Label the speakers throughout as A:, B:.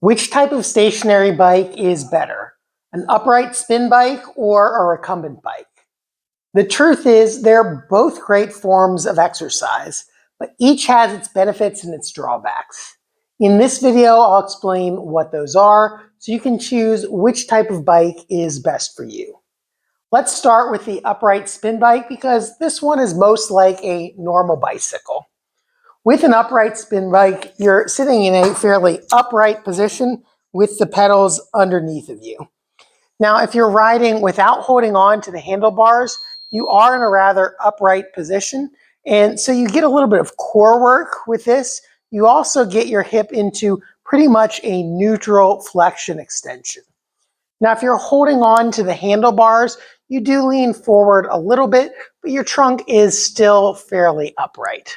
A: Which type of stationary bike is better, an upright spin bike or a recumbent bike? The truth is they're both great forms of exercise, but each has its benefits and its drawbacks. In this video, I'll explain what those are so you can choose which type of bike is best for you. Let's start with the upright spin bike because this one is most like a normal bicycle. With an upright spin bike, you're sitting in a fairly upright position with the pedals underneath of you. Now, if you're riding without holding on to the handlebars, you are in a rather upright position. And so you get a little bit of core work with this. You also get your hip into pretty much a neutral flexion extension. Now, if you're holding on to the handlebars, you do lean forward a little bit, but your trunk is still fairly upright.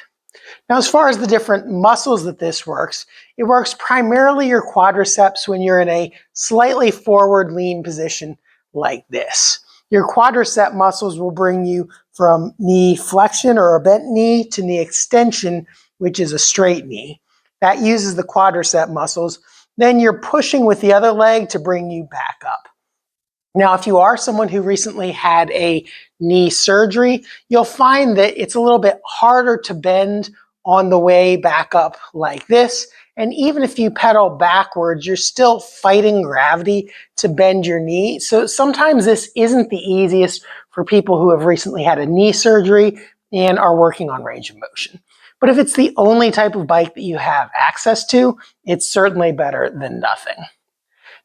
A: Now, as far as the different muscles that this works, it works primarily your quadriceps when you're in a slightly forward lean position like this. Your quadricep muscles will bring you from knee flexion or a bent knee to knee extension, which is a straight knee. That uses the quadricep muscles. Then you're pushing with the other leg to bring you back up. Now, if you are someone who recently had a knee surgery, you'll find that it's a little bit harder to bend on the way back up like this. And even if you pedal backwards, you're still fighting gravity to bend your knee. So sometimes this isn't the easiest for people who have recently had a knee surgery and are working on range of motion. But if it's the only type of bike that you have access to, it's certainly better than nothing.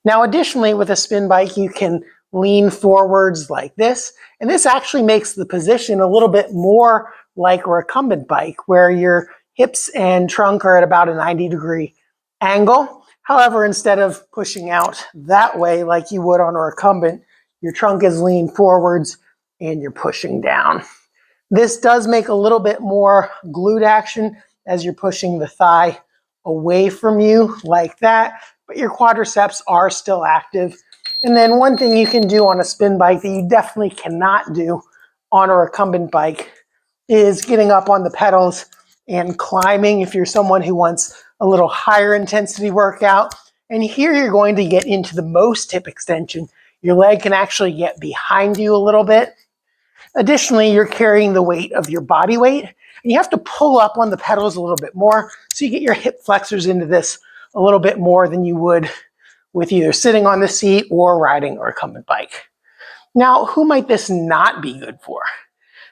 A: Now, additionally, with a spin bike, you can lean forwards like this. And this actually makes the position a little bit more like a recumbent bike, where your hips and trunk are at about a 90-degree angle. However, instead of pushing out that way like you would on a recumbent, your trunk is leaned forwards and you're pushing down. This does make a little bit more glute action as you're pushing the thigh away from you like that, but your quadriceps are still active. And then one thing you can do on a spin bike that you definitely cannot do on a recumbent bike is getting up on the pedals and climbing if you're someone who wants a little higher intensity workout. And here you're going to get into the most hip extension. Your leg can actually get behind you a little bit. Additionally, you're carrying the weight of your body weight, and you have to pull up on the pedals a little bit more so you get your hip flexors into this a little bit more than you would with either sitting on the seat or riding a recumbent bike. Now, who might this not be good for?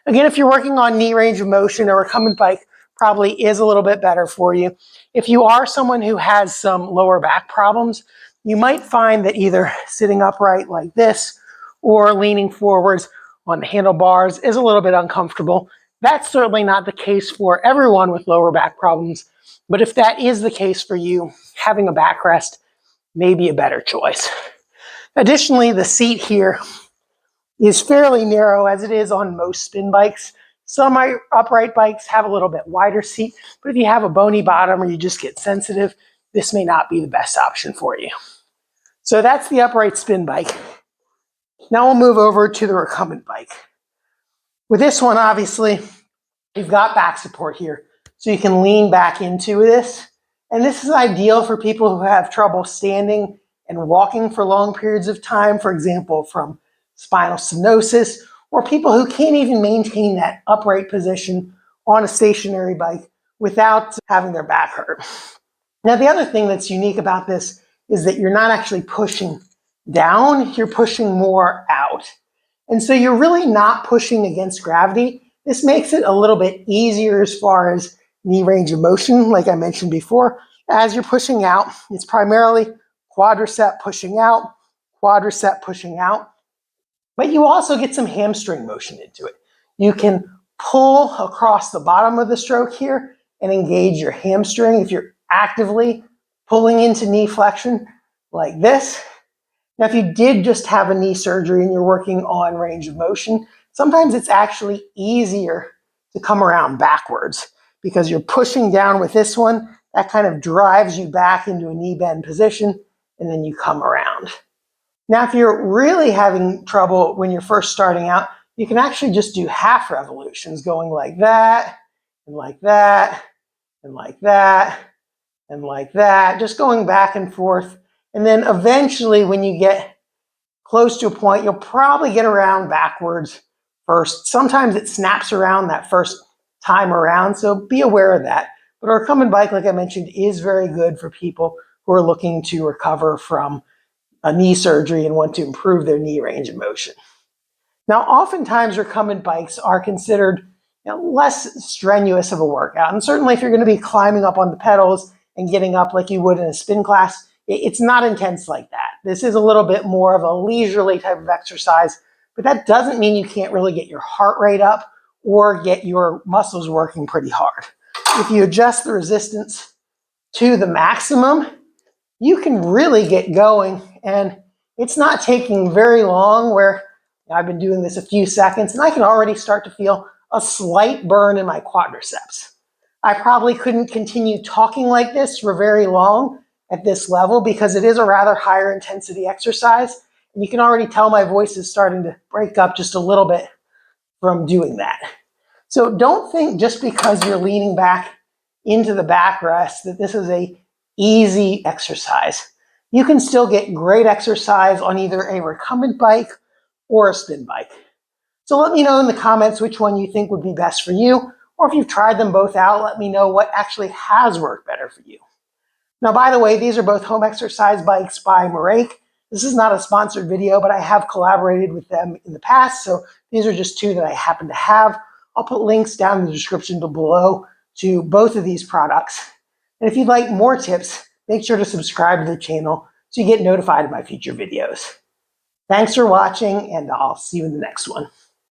A: Again, if you're working on knee range of motion, a recumbent bike probably is a little bit better for you. If you are someone who has some lower back problems, you might find that either sitting upright like this or leaning forwards on the handlebars is a little bit uncomfortable. That's certainly not the case for everyone with lower back problems, but if that is the case for you, having a backrest may be a better choice. Additionally, the seat here is fairly narrow as it is on most spin bikes. Some upright bikes have a little bit wider seat, but if you have a bony bottom or you just get sensitive, this may not be the best option for you. So that's the upright spin bike. Now we'll move over to the recumbent bike. With this one, obviously, you've got back support here, so you can lean back into this. And this is ideal for people who have trouble standing and walking for long periods of time, for example, from spinal stenosis, or people who can't even maintain that upright position on a stationary bike without having their back hurt. Now, the other thing that's unique about this is that you're not actually pushing down, you're pushing more out. And so you're really not pushing against gravity. This makes it a little bit easier as far as knee range of motion, like I mentioned before. As you're pushing out, it's primarily quadricep pushing out, quadricep pushing out. But you also get some hamstring motion into it. You can pull across the bottom of the stroke here and engage your hamstring if you're actively pulling into knee flexion like this. Now, if you did just have a knee surgery and you're working on range of motion, sometimes it's actually easier to come around backwards because you're pushing down with this one. That kind of drives you back into a knee bend position, and then you come around. Now, if you're really having trouble when you're first starting out, you can actually just do half revolutions, going like that, and like that, and like that. and like that, just going back and forth. And then eventually when you get close to a point, you'll probably get around backwards first. Sometimes it snaps around that first time around, so be aware of that. But a recumbent bike, like I mentioned, is very good for people who are looking to recover from a knee surgery and want to improve their knee range of motion. Now, oftentimes recumbent bikes are considered less strenuous of a workout. And certainly if you're going to be climbing up on the pedals and getting up like you would in a spin class, it's not intense like that. This is a little bit more of a leisurely type of exercise, but that doesn't mean you can't really get your heart rate up or get your muscles working pretty hard. If you adjust the resistance to the maximum, you can really get going, and it's not taking very long where I've been doing this a few seconds and I can already start to feel a slight burn in my quadriceps. I probably couldn't continue talking like this for very long at this level because it is a rather higher intensity exercise, and you can already tell my voice is starting to break up just a little bit from doing that. So don't think just because you're leaning back into the backrest that this is a easy exercise. You can still get great exercise on either a recumbent bike or a spin bike. So let me know in the comments which one you think would be best for you, or if you've tried them both out, let me know what actually has worked better for you. Now, by the way, these are both home exercise bikes by Marake. This is not a sponsored video, but I have collaborated with them in the past, so these are just two that I happen to have. I'll put links down in the description below to both of these products. And if you'd like more tips, make sure to subscribe to the channel so you get notified of my future videos. Thanks for watching, and I'll see you in the next one.